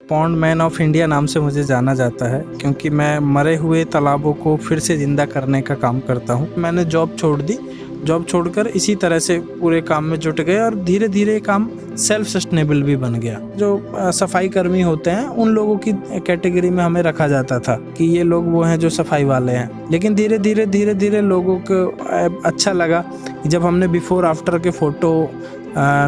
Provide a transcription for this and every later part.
Pond man of India नाम से मुझे जाना जाता है, क्योंकि मैं मरे हुए तालाबों को फिर से ज़िंदा करने का काम करता हूँ। मैंने जॉब छोड़ दी, जॉब छोड़कर इसी तरह से पूरे काम में जुट गए और धीरे धीरे ये काम सेल्फ सस्टेनेबल भी बन गया। जो सफाई कर्मी होते हैं उन लोगों की कैटेगरी में हमें रखा जाता था कि ये लोग वो हैं जो सफाई वाले हैं, लेकिन धीरे धीरे लोगों को अच्छा लगा कि जब हमने बिफोर आफ्टर के फ़ोटो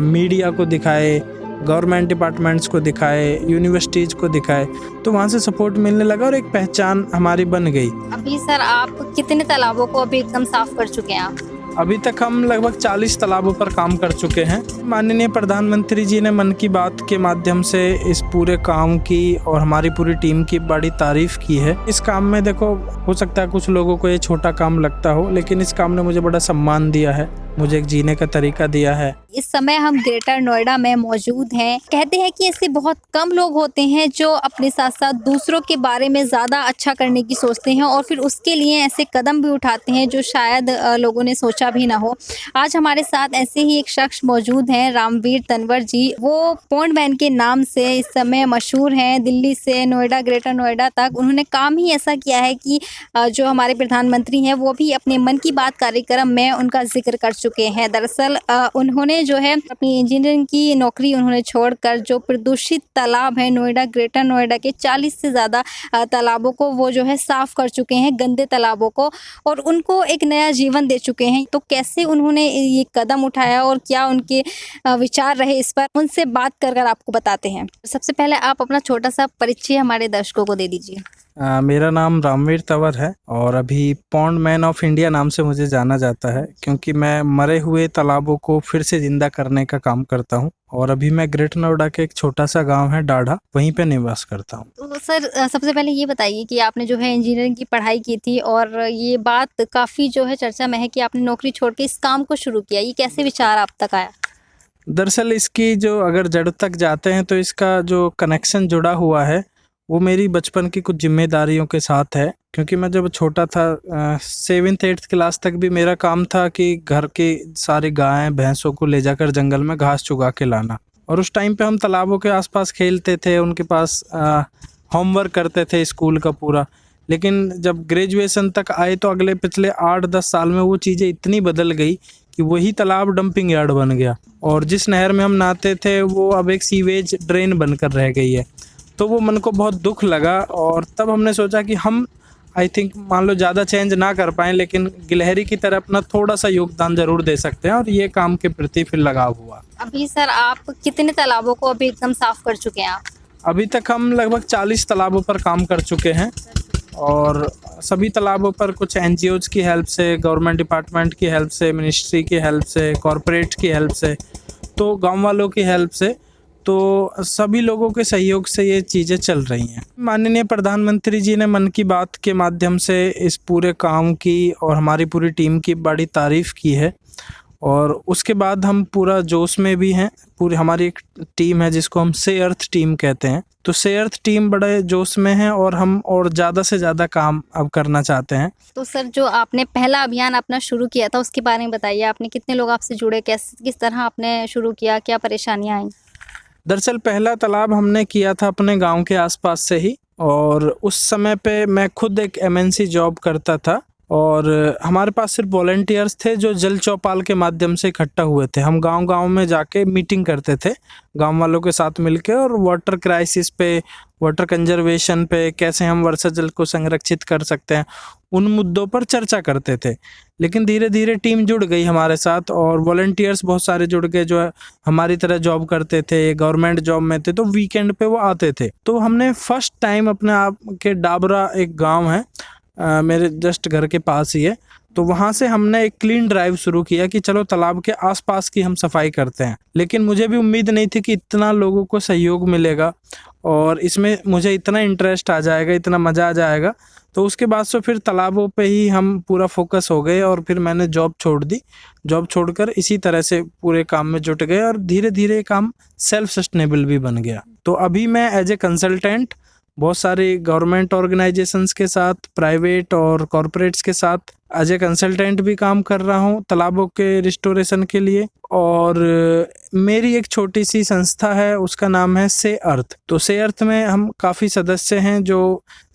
मीडिया को दिखाए, गवर्नमेंट डिपार्टमेंट्स को दिखाए, यूनिवर्सिटीज़ को दिखाए, तो वहाँ से सपोर्ट मिलने लगा और एक पहचान हमारी बन गई। अभी सर आप कितने तालाबों को अभी एकदम साफ कर चुके हैं आप? अभी तक हम लगभग 40 तालाबों पर काम कर चुके हैं। माननीय प्रधानमंत्री जी ने मन की बात के माध्यम से इस पूरे काम की और हमारी पूरी टीम की बड़ी तारीफ की है। इस काम में देखो, हो सकता है कुछ लोगों को ये छोटा काम लगता हो, लेकिन इस काम ने मुझे बड़ा सम्मान दिया है, मुझे एक जीने का तरीका दिया है। इस समय हम ग्रेटर नोएडा में मौजूद हैं। कहते हैं कि ऐसे बहुत कम लोग होते हैं जो अपने साथ साथ दूसरों के बारे में ज़्यादा अच्छा करने की सोचते हैं और फिर उसके लिए ऐसे कदम भी उठाते हैं जो शायद लोगों ने सोचा भी ना हो। आज हमारे साथ ऐसे ही एक शख्स मौजूद हैं, रामवीर तंवर जी। वो पॉन्ड मैन के नाम से इस समय मशहूर हैं। दिल्ली से नोएडा, ग्रेटर नोएडा तक उन्होंने काम ही ऐसा किया है कि जो हमारे प्रधानमंत्री हैं वो भी अपने मन की बात कार्यक्रम में उनका जिक्र कर चुके हैं। दरअसल उन्होंने जो है अपनी इंजीनियरिंग की नौकरी उन्होंने छोड़कर जो प्रदूषित तालाब है नोएडा, ग्रेटर नोएडा के 40 से ज़्यादा तालाबों को वो जो है साफ कर चुके हैं, गंदे तालाबों को, और उनको एक नया जीवन दे चुके हैं। तो कैसे उन्होंने ये कदम उठाया और क्या उनके विचार रहे इस पर, उनसे बात कर आपको बताते हैं। सबसे पहले आप अपना छोटा सा परिचय हमारे दर्शकों को दे दीजिए। मेरा नाम रामवीर तंवर है और अभी पॉन्ड मैन ऑफ इंडिया नाम से मुझे जाना जाता है, क्योंकि मैं मरे हुए तालाबों को फिर से ज़िंदा करने का काम करता हूँ। और अभी मैं ग्रेटर नोएडा के एक छोटा सा गांव है डाढ़ा, वहीं पे निवास करता हूँ। तो सर सबसे पहले ये बताइए कि आपने जो है इंजीनियरिंग की पढ़ाई की थी और ये बात काफ़ी जो है चर्चा में है कि आपने नौकरी छोड़ के इस काम को शुरू किया। ये कैसे विचार आप तक आया? दरअसल इसकी जो अगर जड़ तक जाते हैं तो इसका जो कनेक्शन जुड़ा हुआ है वो मेरी बचपन की कुछ जिम्मेदारियों के साथ है। क्योंकि मैं जब छोटा था 7th-8th क्लास तक भी मेरा काम था कि घर के सारी गायें भैंसों को ले जाकर जंगल में घास चुगा के लाना, और उस टाइम पे हम तालाबों के आसपास खेलते थे, उनके पास होमवर्क करते थे स्कूल का पूरा। लेकिन जब ग्रेजुएशन तक आए तो अगले पिछले 8-10 साल में वो चीज़ें इतनी बदल गई कि वही तालाब डंपिंग यार्ड बन गया, और जिस नहर में हम नहाते थे वो अब एक सीवेज ड्रेन बनकर रह गई है। तो वो मन को बहुत दुख लगा, और तब हमने सोचा कि हम आई थिंक मान लो ज़्यादा चेंज ना कर पाएँ, लेकिन गिलहरी की तरह अपना थोड़ा सा योगदान ज़रूर दे सकते हैं, और ये काम के प्रति फिर लगाव हुआ। अभी सर आप कितने तालाबों को अभी एकदम साफ कर चुके हैं आप? अभी तक हम लगभग 40 तालाबों पर काम कर चुके हैं, और सभी तालाबों पर कुछ NGOs की हेल्प से, गवर्नमेंट डिपार्टमेंट की हेल्प से, मिनिस्ट्री की हेल्प से, कॉरपोरेट की हेल्प से, तो गांव वालों की हेल्प से, तो सभी लोगों के सहयोग से ये चीज़ें चल रही हैं। माननीय प्रधानमंत्री जी ने मन की बात के माध्यम से इस पूरे काम की और हमारी पूरी टीम की बड़ी तारीफ़ की है, और उसके बाद हम पूरा जोश में भी हैं। पूरी हमारी एक टीम है जिसको हम से अर्थ टीम कहते हैं, तो से अर्थ टीम बड़े जोश में है और हम और ज़्यादा से ज़्यादा काम अब करना चाहते हैं। तो सर जो आपने पहला अभियान अपना शुरू किया था उसके बारे में बताइए। आपने कितने लोग आपसे जुड़े, किस तरह आपने शुरू किया, क्या परेशानियाँ आई? दरअसल पहला तालाब हमने किया था अपने गांव के आसपास से ही, और उस समय पे मैं खुद एक MNC जॉब करता था, और हमारे पास सिर्फ वॉलंटियर्स थे जो जल चौपाल के माध्यम से इकट्ठा हुए थे। हम गांव-गांव में जाके मीटिंग करते थे गांव वालों के साथ मिलके, और वाटर क्राइसिस पे, वाटर कंजर्वेशन पे, कैसे हम वर्षा जल को संरक्षित कर सकते हैं, उन मुद्दों पर चर्चा करते थे। लेकिन धीरे धीरे टीम जुड़ गई हमारे साथ, और वॉलंटियर्स बहुत सारे जुड़ गए जो हमारी तरह जॉब करते थे, गवर्नमेंट जॉब में थे, तो वीकेंड पे वो आते थे। तो हमने फर्स्ट टाइम अपने आप के डाबरा एक गाँव है मेरे जस्ट घर के पास ही है, तो वहाँ से हमने एक क्लीन ड्राइव शुरू किया कि चलो तालाब के आसपास की हम सफाई करते हैं। लेकिन मुझे भी उम्मीद नहीं थी कि इतना लोगों को सहयोग मिलेगा और इसमें मुझे इतना इंटरेस्ट आ जाएगा, इतना मज़ा आ जाएगा। तो उसके बाद से फिर तालाबों पे ही हम पूरा फोकस हो गए, और फिर मैंने जॉब छोड़ दी। जॉब छोड़कर इसी तरह से पूरे काम में जुट गए, और धीरे धीरे काम सेल्फ सस्टेनेबल भी बन गया। तो अभी मैं एज ए कंसल्टेंट बहुत सारी गवर्नमेंट ऑर्गेनाइजेशंस के साथ, प्राइवेट और कॉरपोरेट्स के साथ एज ए कंसल्टेंट भी काम कर रहा हूँ तालाबों के रिस्टोरेशन के लिए। और मेरी एक छोटी सी संस्था है, उसका नाम है से अर्थ। तो से अर्थ में हम काफ़ी सदस्य हैं जो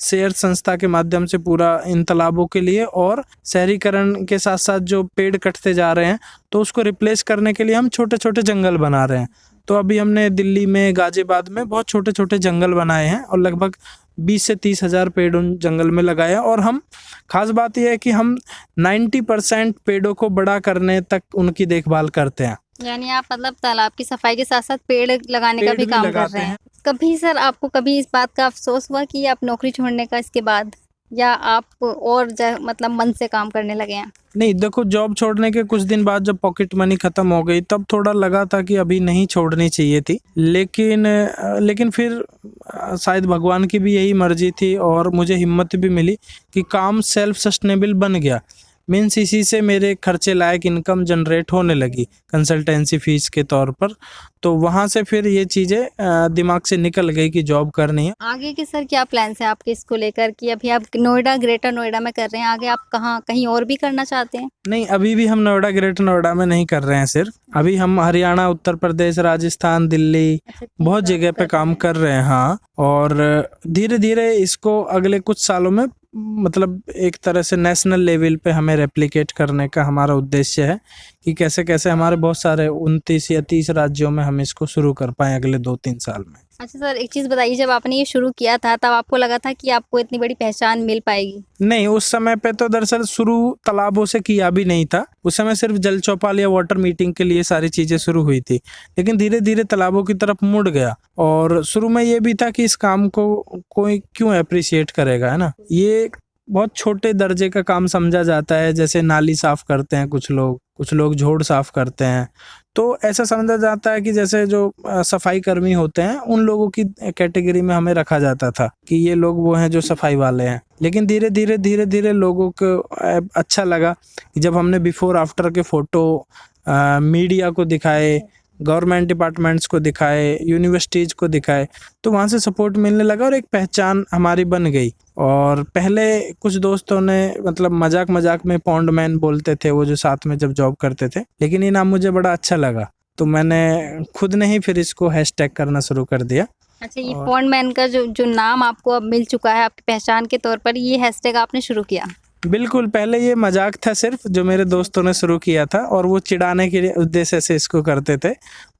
से अर्थ संस्था के माध्यम से पूरा इन तालाबों के लिए और शहरीकरण के साथ साथ जो पेड़ कटते जा रहे हैं तो उसको रिप्लेस करने के लिए हम छोटे छोटे जंगल बना रहे हैं। तो अभी हमने दिल्ली में, गाजियाबाद में बहुत छोटे छोटे जंगल बनाए हैं और लगभग 20 से 30 हज़ार पेड़ उन जंगल में लगाए हैं। और हम, खास बात यह है कि हम 90% पेड़ों को बड़ा करने तक उनकी देखभाल करते हैं। यानी आप मतलब तालाब की सफाई के साथ साथ पेड़ लगाने का पेड़ भी भी काम कर लगाते रहे हैं। हैं। कभी सर आपको कभी इस बात का अफसोस हुआ कि आप नौकरी छोड़ने का इसके बाद, या आप और मतलब मन से काम करने लगे हैं? नहीं, देखो, जॉब छोड़ने के कुछ दिन बाद जब पॉकेट मनी खत्म हो गई तब थोड़ा लगा था कि अभी नहीं छोड़नी चाहिए थी, लेकिन फिर शायद भगवान की भी यही मर्जी थी और मुझे हिम्मत भी मिली कि काम सेल्फ सस्टेनेबल बन गया। मीन्स इसी से मेरे खर्चे लायक इनकम जनरेट होने लगी कंसल्टेंसी फीस के तौर पर। तो वहाँ से फिर ये चीज़ें दिमाग से निकल गई कि जॉब करनी है। आगे के सर क्या प्लान्स हैं आपके इसको लेकर कि अभी आप नोएडा, ग्रेटर नोएडा में कर रहे हैं, आगे आप कहाँ कहीं और भी करना चाहते हैं? नहीं, अभी भी हम नोएडा, ग्रेटर नोएडा में नहीं कर रहे हैं सिर्फ। अभी हम हरियाणा, उत्तर प्रदेश, राजस्थान, दिल्ली, बहुत जगह पे काम कर रहे हैं। हाँ, और धीरे धीरे इसको अगले कुछ सालों में मतलब एक तरह से नेशनल लेवल पे हमें रेप्लिकेट करने का हमारा उद्देश्य है कि कैसे कैसे हमारे बहुत सारे 29 या 30 राज्यों में हम इसको शुरू कर पाएँ अगले 2-3 साल में। अच्छा सर, एक चीज़ बताइए, जब आपने ये शुरू किया था तब आपको लगा था कि आपको इतनी बड़ी पहचान मिल पाएगी? नहीं, उस समय पे तो दरअसल शुरू तालाबों से किया भी नहीं था। उस समय सिर्फ जल चौपाल या वाटर मीटिंग के लिए सारी चीज़ें शुरू हुई थी, लेकिन धीरे धीरे तालाबों की तरफ मुड़ गया। और शुरू में ये भी था कि इस काम को कोई क्यों अप्रिशिएट करेगा, है ना। ये बहुत छोटे दर्जे का काम समझा जाता है, जैसे नाली साफ करते हैं कुछ लोग झोड़ साफ करते हैं। तो ऐसा समझा जाता है कि जैसे जो सफाई कर्मी होते हैं उन लोगों की कैटेगरी में हमें रखा जाता था कि ये लोग वो हैं जो सफाई वाले हैं। लेकिन धीरे धीरे लोगों को अच्छा लगा कि जब हमने बिफोर आफ्टर के फोटो मीडिया को दिखाए, गवर्नमेंट डिपार्टमेंट्स को दिखाए, यूनिवर्सिटीज़ को दिखाए, तो वहाँ से सपोर्ट मिलने लगा और एक पहचान हमारी बन गई। और पहले कुछ दोस्तों ने मतलब मजाक में पॉन्ड मैन बोलते थे, वो जो साथ में जब जॉब करते थे, लेकिन ये नाम मुझे बड़ा अच्छा लगा तो मैंने खुद ने ही फिर इसको हैशटैग करना शुरू कर दिया। अच्छा, ये पॉन्ड मैन का जो नाम आपको अब मिल चुका है आपकी पहचान के तौर पर, ये हैशटैग आपने शुरू किया? बिल्कुल, पहले ये मजाक था सिर्फ जो मेरे दोस्तों ने शुरू किया था और वो चिढ़ाने के उद्देश्य से इसको करते थे,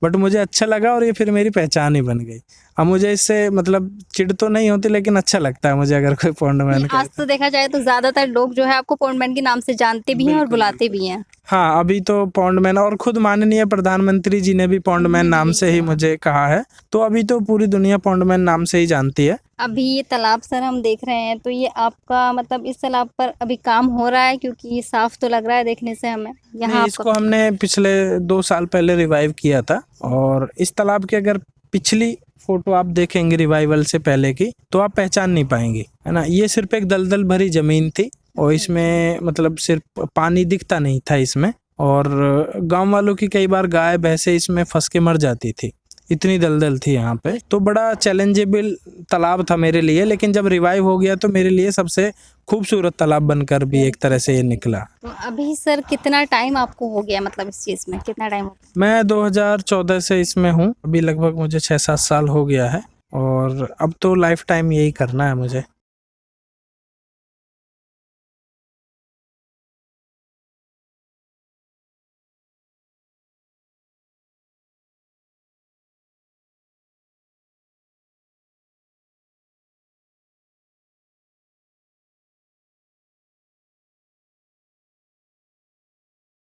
बट मुझे अच्छा लगा और ये फिर मेरी पहचान ही बन गई। अब मुझे इससे मतलब चिढ़ तो नहीं होती, लेकिन अच्छा लगता है मुझे अगर कोई पॉन्डमैन आज तो देखा जाए तो ज्यादातर लोग जो है आपको पॉन्डमैन के नाम से जानते भी हैं और बुलाते भी हैं। हाँ, अभी तो पॉन्डमैन, और खुद माननीय प्रधानमंत्री जी ने भी पॉन्डमैन नाम से ही मुझे कहा है, तो अभी तो पूरी दुनिया पॉन्डमैन नाम से ही जानती है। अभी ये तालाब सर हम देख रहे हैं, तो ये आपका मतलब इस तालाब पर अभी काम हो रहा है, क्योंकि ये साफ तो लग रहा है देखने से हमें। यहाँ इसको हमने पिछले 2 साल पहले रिवाइव किया था और इस तालाब की अगर पिछली फोटो आप देखेंगे रिवाइवल से पहले की तो आप पहचान नहीं पाएंगे, है ना। ये सिर्फ एक दलदल भरी जमीन थी और इसमें मतलब सिर्फ पानी दिखता नहीं था इसमें, और गांव वालों की कई बार गाय भैंसे इसमें फंस के मर जाती थी, इतनी दलदल थी यहाँ पे। तो बड़ा चैलेंजेबल तालाब था मेरे लिए, लेकिन जब रिवाइव हो गया तो मेरे लिए सबसे खूबसूरत तालाब बनकर भी एक तरह से ये निकला। तो अभी सर कितना टाइम आपको हो गया, मतलब इस चीज़ में कितना टाइम हो गया? मैं 2014 से इसमें हूँ, अभी लगभग मुझे 6-7 साल हो गया है और अब तो लाइफ टाइम यही करना है मुझे।